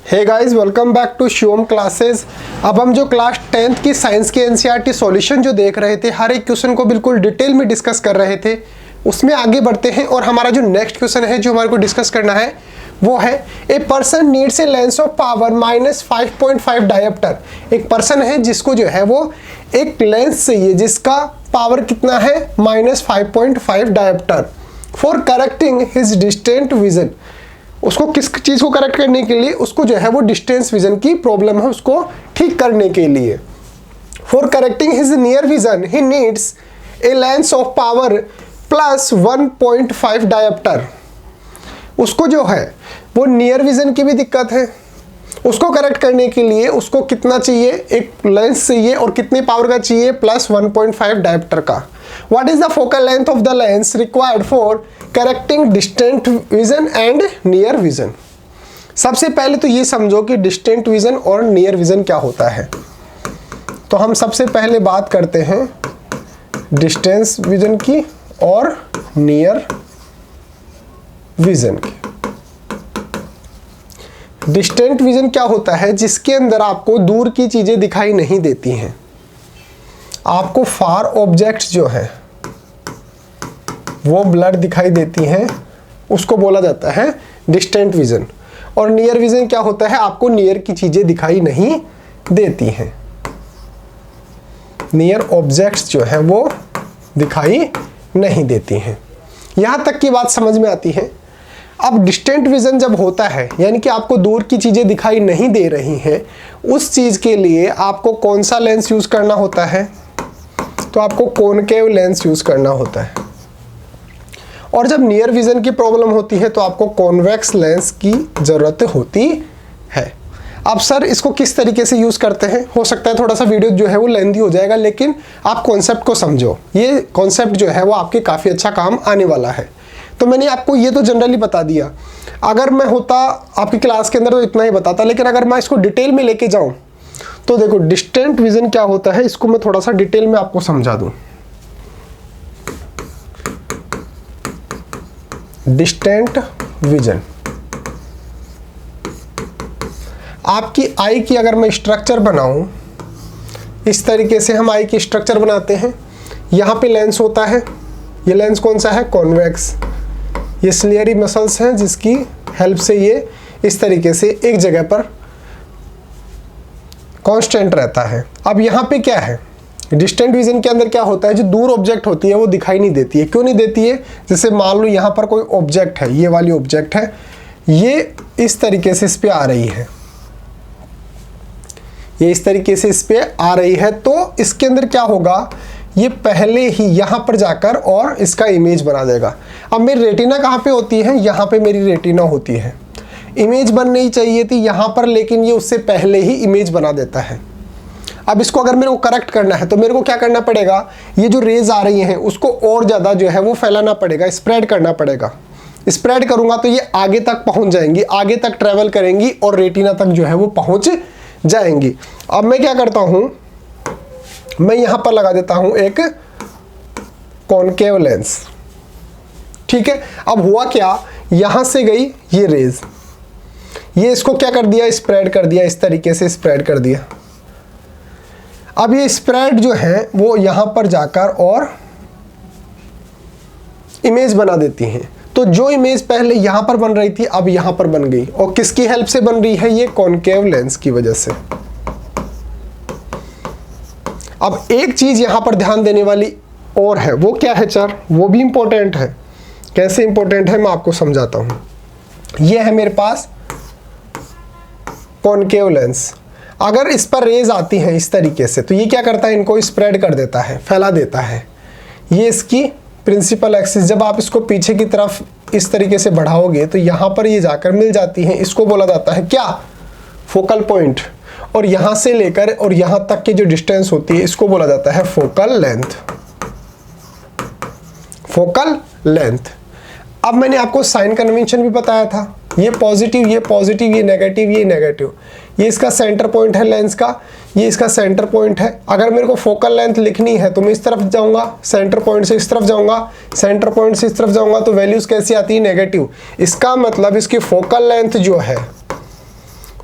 Hey guys, welcome back to Shivam classes. अब हम जो क्लास 10th की साइंस के एनसीईआरटी सॉल्यूशन जो देख रहे थे, हर एक क्वेश्चन को बिल्कुल डिटेल में डिस्कस कर रहे थे, उसमें आगे बढ़ते हैं। और हमारा जो नेक्स्ट क्वेश्चन है जो हमारे को डिस्कस करना है वो है a person needs a lens of power -5.5 dioptre. एक पर्सन है जिसको जो है वो एक लेंस चाहिए जिसका पावर कितना है -5.5 dioptre for correcting his distant vision. उसको किस चीज को करेक्ट करने के लिए, उसको जो है वो डिस्टेंस विजन की प्रॉब्लम है, उसको ठीक करने के लिए। For correcting his near vision he needs a lens of power +1.5 dioptre. उसको जो है वो नियर विजन की भी दिक्कत है, उसको करेक्ट करने के लिए उसको कितना चाहिए, एक लेंस चाहिए और कितनी पावर का चाहिए, +1.5 डायोप्टर का। What is the focal length of the lens required for correcting distant vision and near vision? सबसे पहले तो ये समझो कि डिस्टेंट विजन और नियर विजन क्या होता है। तो हम सबसे पहले बात करते हैं डिस्टेंस विजन की और नियर विजन की। डिस्टेंट विजन क्या होता है, जिसके अंदर आपको दूर की चीजें दिखाई नहीं देती हैं, आपको फार ऑब्जेक्ट्स जो है वो ब्लर दिखाई देती हैं, उसको बोला जाता है डिस्टेंट विजन। और नियर विजन क्या होता है, आपको नियर की चीजें दिखाई नहीं देती हैं, नियर ऑब्जेक्ट्स जो है वो दिखाई नहीं देती हैं। यहां तक की बात समझ में आती है। अब डिस्टेंट विजन जब होता है, यानी कि आपको दूर की चीजें दिखाई नहीं दे रही हैं, उस चीज के लिए आपको कौन सा लेंस यूज करना होता है, तो आपको कॉनकेव लेंस यूज करना होता है। और जब नियर विजन की प्रॉब्लम होती है तो आपको कॉन्वेक्स लेंस की जरूरत होती है। अब सर इसको किस तरीके से यूज करते हैं, हो सकता है थोड़ा सा वीडियो जो है वो लेंथी हो जाएगा, लेकिन आप कॉन्सेप्ट को समझो। ये कॉन्सेप्ट जो है वो आपके काफी अच्छा काम आने वाला है। तो मैंने आपको ये तो जनरली बता दिया, अगर मैं होता आपकी क्लास के अंदर तो इतना ही बताता, लेकिन अगर मैं इसको डिटेल में लेके जाऊं तो देखो डिस्टेंट विजन क्या होता है, इसको मैं थोड़ा सा डिटेल में आपको समझा दूं। डिस्टेंट विजन, आपकी आई की अगर मैं स्ट्रक्चर बनाऊं, इस तरीके से हम आई की स्ट्रक्चर बनाते हैं। यहां पे लेंस होता है, ये लेंस कौन सा है, कॉन्वेक्स। ये सिलियरी मसल्स हैं जिसकी हेल्प से ये इस तरीके से एक जगह पर कांस्टेंट रहता है। अब यहाँ पे क्या है, डिस्टेंट विजन के अंदर क्या होता है, जो दूर ऑब्जेक्ट होती है वो दिखाई नहीं देती है। क्यों नहीं देती है, जैसे मान लो यहाँ पर कोई ऑब्जेक्ट है, ये वाली ऑब्जेक्ट है, ये इस तरीके से इस पे आ रही है, ये इस तरीके से इस पे आ रही है, तो इसके अंदर क्या होगा, ये पहले ही यहाँ पर जाकर और इसका इमेज बना देगा। अब मेरी रेटिना कहाँ पे होती है, यहाँ पे मेरी रेटिना होती है। इमेज बननी चाहिए थी यहाँ पर, लेकिन ये उससे पहले ही इमेज बना देता है। अब इसको अगर मेरे को करेक्ट करना है तो मेरे को क्या करना पड़ेगा, ये जो रेज आ रही हैं उसको और ज़्यादा जो है वो फैलाना पड़ेगा, स्प्रेड करना पड़ेगा। स्प्रेड करूँगा तो ये आगे तक पहुँच जाएंगी, आगे तक ट्रेवल करेंगी और रेटिना तक जो है वो पहुँच जाएंगी। अब मैं क्या करता हूँ, मैं यहाँ पर लगा देता हूँ एक कॉनकेव लेंस, ठीक है। अब हुआ क्या, यहाँ से गई ये रेज, ये इसको क्या कर दिया, स्प्रेड कर दिया, इस तरीके से स्प्रेड कर दिया। अब ये स्प्रेड जो है वो यहाँ पर जाकर और इमेज बना देती हैं। तो जो इमेज पहले यहाँ पर बन रही थी अब यहाँ पर बन गई, और किसकी हेल्प से बन रही है, ये कॉनकेव लेंस की वजह से। अब एक चीज यहां पर ध्यान देने वाली और है, वो क्या है सर, वो भी इंपॉर्टेंट है। कैसे इंपॉर्टेंट है मैं आपको समझाता हूं। ये है मेरे पास कॉनकेव लेंस, अगर इस पर रेज आती हैं इस तरीके से तो ये क्या करता है, इनको स्प्रेड कर देता है, फैला देता है। ये इसकी प्रिंसिपल एक्सिस, जब आप इसको पीछे की तरफ इस तरीके से बढ़ाओगे तो यहां पर ये जाकर मिल जाती है। इसको बोला जाता है क्या, फोकल पॉइंट। और यहां से लेकर और यहां तक की जो डिस्टेंस होती है इसको बोला जाता है फोकल लेंथ, फोकल लेंथ। अब मैंने आपको साइन कन्वेंशन भी बताया था, ये पॉजिटिव, ये पॉजिटिव, ये नेगेटिव, ये नेगेटिव। ये इसका सेंटर पॉइंट है लेंस का, ये इसका सेंटर पॉइंट है। अगर मेरे को फोकल लेंथ लिखनी है तो मैं इस तरफ जाऊंगा, सेंटर पॉइंट से इस तरफ जाऊंगा, सेंटर पॉइंट से इस तरफ जाऊंगा, तो वैल्यूज कैसी आती है, नेगेटिव। इसका मतलब इसकी फोकल लेंथ जो है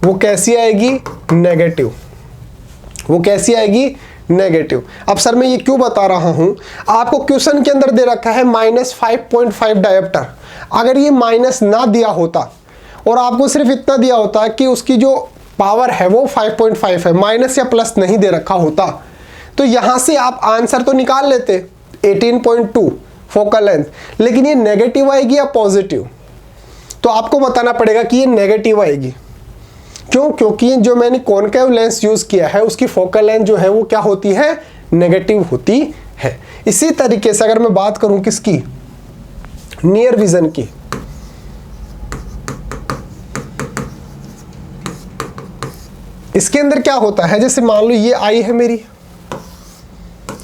वो कैसी आएगी, नेगेटिव। वो कैसी आएगी, नेगेटिव। अब सर मैं ये क्यों बता रहा हूं, आपको क्वेश्चन के अंदर दे रखा है -5.5 डायोप्टर। अगर ये माइनस ना दिया होता और आपको सिर्फ इतना दिया होता कि उसकी जो पावर है वो 5.5 है, माइनस या प्लस नहीं दे रखा होता, तो यहां से आप आंसर तो निकाल लेते 18.2 फोकल लेंथ। लेकिन ये नेगेटिव आएगी या पॉजिटिव, तो आपको बताना पड़ेगा कि ये नेगेटिव आएगी। क्यों? क्योंकि जो मैंने कॉनकेव लेंस यूज किया है उसकी फोकल लेंथ जो है वो क्या होती है, नेगेटिव होती है। इसी तरीके से अगर मैं बात करूं किसकी, नियर विजन की, इसके अंदर क्या होता है, जैसे मान लो ये आई है मेरी,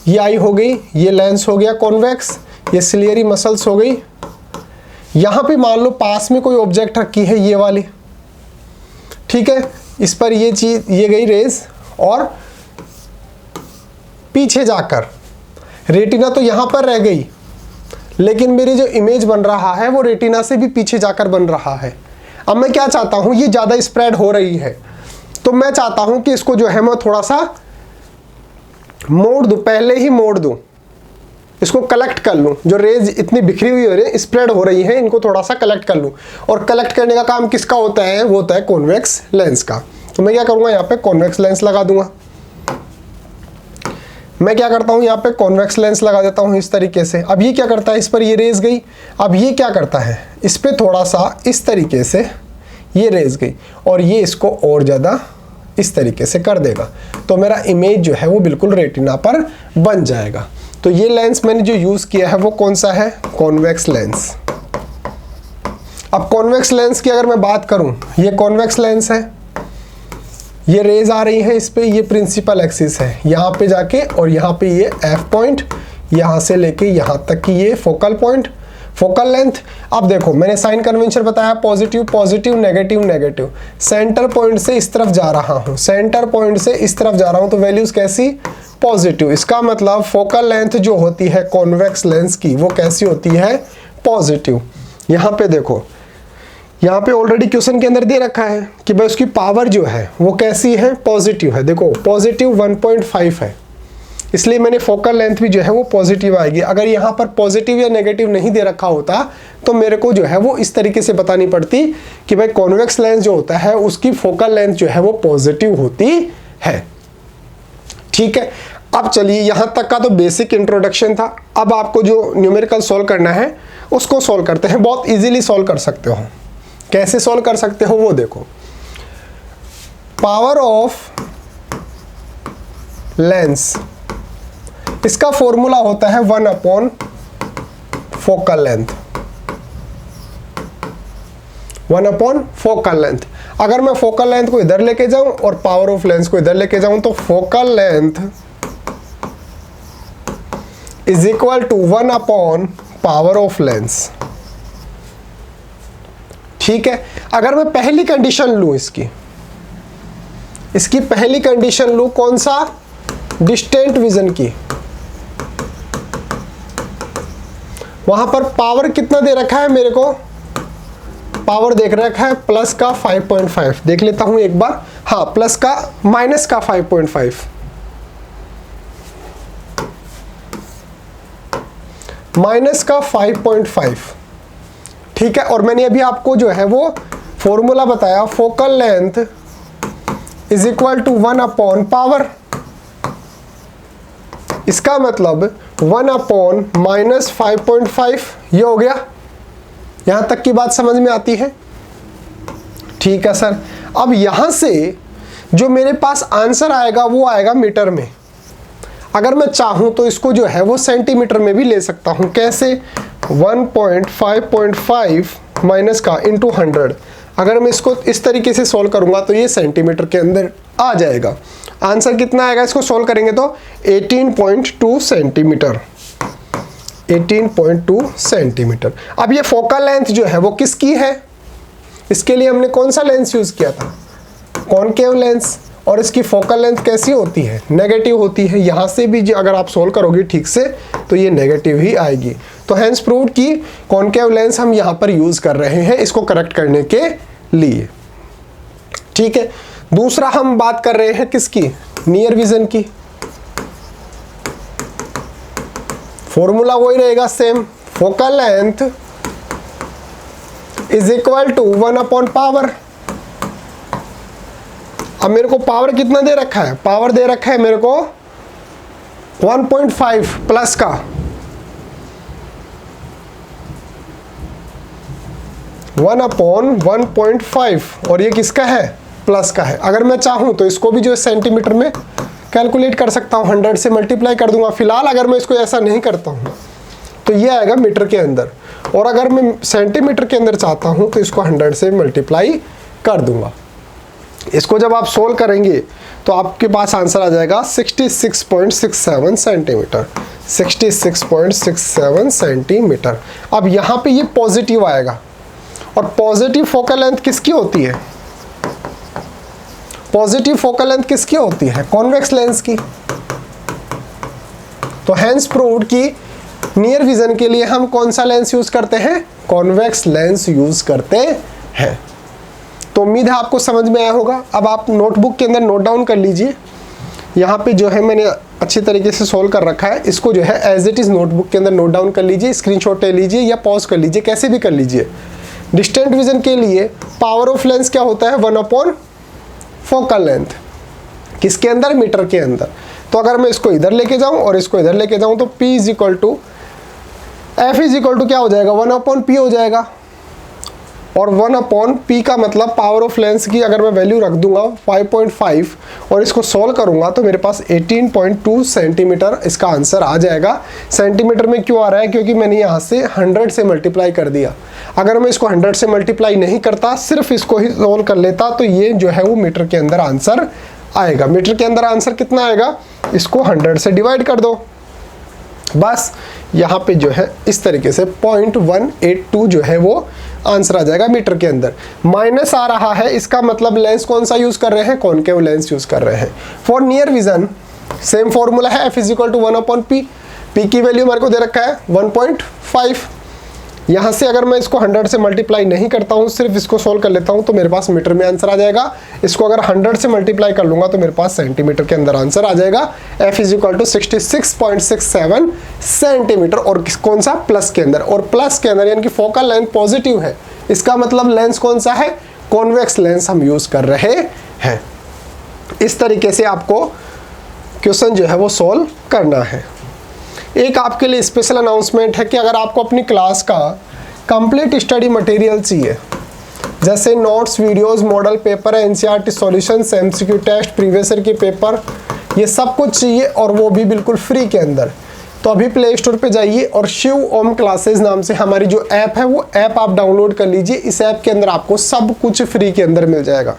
ये आई हो गई, ये लेंस हो गया कॉन्वेक्स, ये सिलियरी मसल्स हो गई। यहां पे मान लो पास में कोई ऑब्जेक्ट रखी है ये वाली, ठीक है, इस पर ये चीज, ये गई रेज, और पीछे जाकर रेटिना तो यहां पर रह गई, लेकिन मेरी जो इमेज बन रहा है वो रेटिना से भी पीछे जाकर बन रहा है। अब मैं क्या चाहता हूं, ये ज्यादा स्प्रेड हो रही है, तो मैं चाहता हूं कि इसको जो है मैं थोड़ा सा मोड़ दूं, पहले ही मोड़ दूं, इसको कलेक्ट कर लूं। जो रेज इतनी बिखरी हुई हो रही है, स्प्रेड हो रही है, इनको थोड़ा सा कलेक्ट कर लूं। और कलेक्ट करने का काम किसका होता है, वो होता है कॉन्वेक्स लेंस का। तो मैं क्या करूंगा, यहाँ पे कॉन्वेक्स लेंस लगा दूंगा। मैं क्या करता हूं, यहाँ पे कॉन्वेक्स लेंस लगा देता हूं इस तरीके से। अब ये क्या करता है, इस पर ये रेज गई, अब ये क्या करता है, इस पर थोड़ा सा इस तरीके से ये रेज गई, और ये इसको और ज़्यादा इस तरीके से कर देगा, तो मेरा इमेज जो है वो बिल्कुल रेटिना पर बन जाएगा। तो ये लेंस मैंने जो यूज़ किया है वो कौन सा है, कॉन्वेक्स लेंस। अब कॉन्वेक्स लेंस की अगर मैं बात करूं, ये कॉन्वेक्स लेंस है, ये रेज आ रही है इस पे, ये प्रिंसिपल एक्सिस है, यहाँ पे जाके, और यहाँ पे ये एफ पॉइंट, यहाँ से लेके यहाँ तक की ये फोकल पॉइंट, फोकल लेंथ। अब देखो मैंने साइन कन्वेंशन बताया, positive positive, negative negative. Centre point से इस तरफ जा रहा हूँ, सेंटर पॉइंट से इस तरफ जा रहा हूँ, तो वैल्यूज कैसी, पॉजिटिव। इसका मतलब फोकल लेंथ जो होती है कॉन्वेक्स लेंस की वो कैसी होती है, पॉजिटिव। यहाँ पे देखो, यहाँ पे ऑलरेडी क्वेश्चन के अंदर दे रखा है कि भाई उसकी पावर जो है वो कैसी है, पॉजिटिव है। देखो पॉजिटिव 1.5 है, इसलिए मैंने फोकल लेंथ भी जो है वो पॉजिटिव आएगी। अगर यहाँ पर पॉजिटिव या नेगेटिव नहीं दे रखा होता तो मेरे को जो है वो इस तरीके से बतानी पड़ती कि भाई कॉन्वेक्स लेंस जो होता है उसकी फोकल लेंथ जो है वो पॉजिटिव होती है। ठीक है, अब चलिए यहाँ तक का तो बेसिक इंट्रोडक्शन था। अब आपको जो न्यूमेरिकल सॉल्व करना है उसको सॉल्व करते हैं। बहुत इजीली सॉल्व कर सकते हो। कैसे सॉल्व कर सकते हो वो देखो। पावर ऑफ लेंस, इसका फॉर्मूला होता है 1 upon focal length, 1 upon focal length. अगर मैं फोकल लेंथ को इधर लेके जाऊं और पावर ऑफ लेंस को इधर लेके जाऊं तो focal length is equal to 1 upon power of lens. ठीक है, अगर मैं पहली कंडीशन लूं, इसकी पहली कंडीशन लूं कौन सा, डिस्टेंट विजन की, वहां पर पावर कितना दे रखा है मेरे को, पावर देख रखा है प्लस का 5.5। देख लेता हूं एक बार, हाँ प्लस का, माइनस का 5.5, माइनस का 5.5। ठीक है, और मैंने अभी आपको जो है वो फॉर्मूला बताया, focal length is equal to 1 upon power. इसका मतलब 1 अपॉन माइनस 5.5, ये हो गया। यहां तक की बात समझ में आती है? ठीक है सर। अब यहां से जो मेरे पास आंसर आएगा वो आएगा मीटर में। अगर मैं चाहूं तो इसको जो है वो सेंटीमीटर में भी ले सकता हूं। कैसे, 1.5.5 माइनस का इंटू 100। अगर मैं इसको इस तरीके से सॉल्व करूंगा तो ये सेंटीमीटर के अंदर आ जाएगा। आंसर कितना आएगा इसको सॉल्व करेंगे तो 18.2 सेंटीमीटर, 18.2 सेंटीमीटर। अब ये फोकल लेंथ जो है वो किसकी है, इसके लिए हमने कौन सा लेंस यूज किया था, कॉनकेव लेंस। और इसकी फोकल लेंथ कैसी होती है, नेगेटिव होती है। यहाँ से भी अगर आप सोल्व करोगे ठीक से तो ये नेगेटिव ही आएगी। तो हेंस प्रूव्ड कि कॉनकेव लेंस हम यहाँ पर यूज कर रहे हैं इसको करेक्ट करने के लिए। ठीक है। दूसरा हम बात कर रहे हैं किसकी, नियर विजन की। फॉर्मूला वही रहेगा same, focal length is equal to 1 power. अब मेरे को पावर कितना दे रखा है, पावर दे रखा है मेरे को 1.5 प्लस का, 1/1.5 और ये किसका है, प्लस का है। अगर मैं चाहूं तो इसको भी जो है सेंटीमीटर में कैलकुलेट कर सकता हूं, 100 से मल्टीप्लाई कर दूंगा। फिलहाल अगर मैं इसको ऐसा नहीं करता हूं तो ये आएगा मीटर के अंदर, और अगर मैं सेंटीमीटर के अंदर चाहता हूं तो इसको 100 से मल्टीप्लाई कर दूंगा। इसको जब आप सोल्व करेंगे तो आपके पास आंसर आ जाएगा 66.67 सेंटीमीटर, 66.67 सेंटीमीटर। अब यहाँ पे ये पॉजिटिव आएगा, और पॉजिटिव फोकल लेंथ किसकी होती है, पॉजिटिव फोकल लेंथ किसकी होती है, कॉन्वेक्स लेंस की। तो हेंस प्रूव्ड कि नियर विजन के लिए हम कौन सा लेंस यूज करते हैं, कॉन्वेक्स लेंस यूज करते हैं। तो उम्मीद है आपको समझ में आया होगा। अब आप नोटबुक के अंदर नोट डाउन कर लीजिए, यहाँ पे जो है मैंने अच्छी तरीके से सोल्व कर रखा है, इसको जो है एज इट इज नोटबुक के अंदर नोट डाउन कर लीजिए, स्क्रीनशॉट ले लीजिए या पॉज कर लीजिए, कैसे भी कर लीजिए। डिस्टेंट विजन के लिए पावर ऑफ लेंस क्या होता है, 1 फोकल लेंथ, किसके अंदर, मीटर के अंदर। तो अगर मैं इसको इधर लेके जाऊं और इसको इधर लेके जाऊं तो P is equal to F is equal to क्या हो जाएगा, 1/P हो जाएगा। और 1/P का मतलब पावर ऑफ लेंस की अगर मैं वैल्यू रख दूंगा 5.5 और इसको सॉल्व करूंगा तो मेरे पास 18.2 सेंटीमीटर इसका आंसर आ जाएगा। सेंटीमीटर में क्यों आ रहा है, क्योंकि मैंने यहाँ से 100 से मल्टीप्लाई कर दिया। अगर मैं इसको 100 से मल्टीप्लाई नहीं करता, सिर्फ इसको ही सॉल्व कर लेता, तो ये जो है वो मीटर के अंदर आंसर आएगा। मीटर के अंदर आंसर कितना आएगा, इसको 100 से डिवाइड कर दो, बस यहाँ पे जो है इस तरीके से 0.182 जो है वो आंसर आ जाएगा मीटर के अंदर। माइनस आ रहा है, इसका मतलब लेंस कौन सा यूज कर रहे हैं, कॉनकेव लेंस यूज कर रहे हैं। For near vision same formula है, F is equal to 1/P। P की वैल्यू मेरे को दे रखा है 1.5। यहाँ से अगर मैं इसको 100 से मल्टीप्लाई नहीं करता हूँ, सिर्फ इसको सोल्व कर लेता हूँ, तो मेरे पास मीटर में आंसर आ जाएगा। इसको अगर 100 से मल्टीप्लाई कर लूंगा तो मेरे पास सेंटीमीटर के अंदर आंसर आ जाएगा। F is equal to 66.67 centimetre, और कौन सा, प्लस के अंदर। और प्लस के अंदर यानी कि फोकल लेंथ पॉजिटिव है, इसका मतलब लेंस कौन सा है, कॉन्वेक्स लेंस हम यूज कर रहे हैं। इस तरीके से आपको क्वेश्चन जो है वो सोल्व करना है। एक आपके लिए स्पेशल अनाउंसमेंट है कि अगर आपको अपनी क्लास का कंप्लीट स्टडी मटेरियल चाहिए, जैसे notes, videos, model paper, NCERT solutions, MCQ test, previous year के पेपर, ये सब कुछ चाहिए और वो भी बिल्कुल फ्री के अंदर, तो अभी प्ले स्टोर पे जाइए और शिव ओम क्लासेस नाम से हमारी जो ऐप है वो ऐप आप डाउनलोड कर लीजिए। इस ऐप के अंदर आपको सब कुछ फ्री के अंदर मिल जाएगा।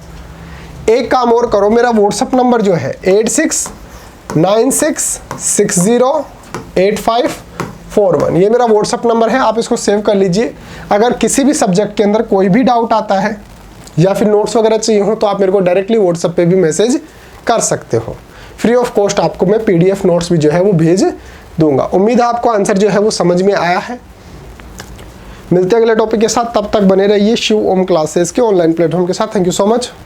एक काम और करो, मेरा व्हाट्सअप नंबर जो है 8696608541, ये मेरा व्हाट्सअप नंबर है, आप इसको सेव कर लीजिए। अगर किसी भी सब्जेक्ट के अंदर कोई भी डाउट आता है या फिर नोट्स वगैरह चाहिए हो तो आप मेरे को डायरेक्टली व्हाट्सएप पे भी मैसेज कर सकते हो। फ्री ऑफ कॉस्ट आपको मैं PDF नोट्स भी जो है वो भेज दूंगा। उम्मीद है आपको आंसर जो है वो समझ में आया है। मिलते हैं अगले टॉपिक के साथ, तब तक बने रहिए शिव ओम क्लासेस के ऑनलाइन प्लेटफॉर्म के साथ। Thank you so much.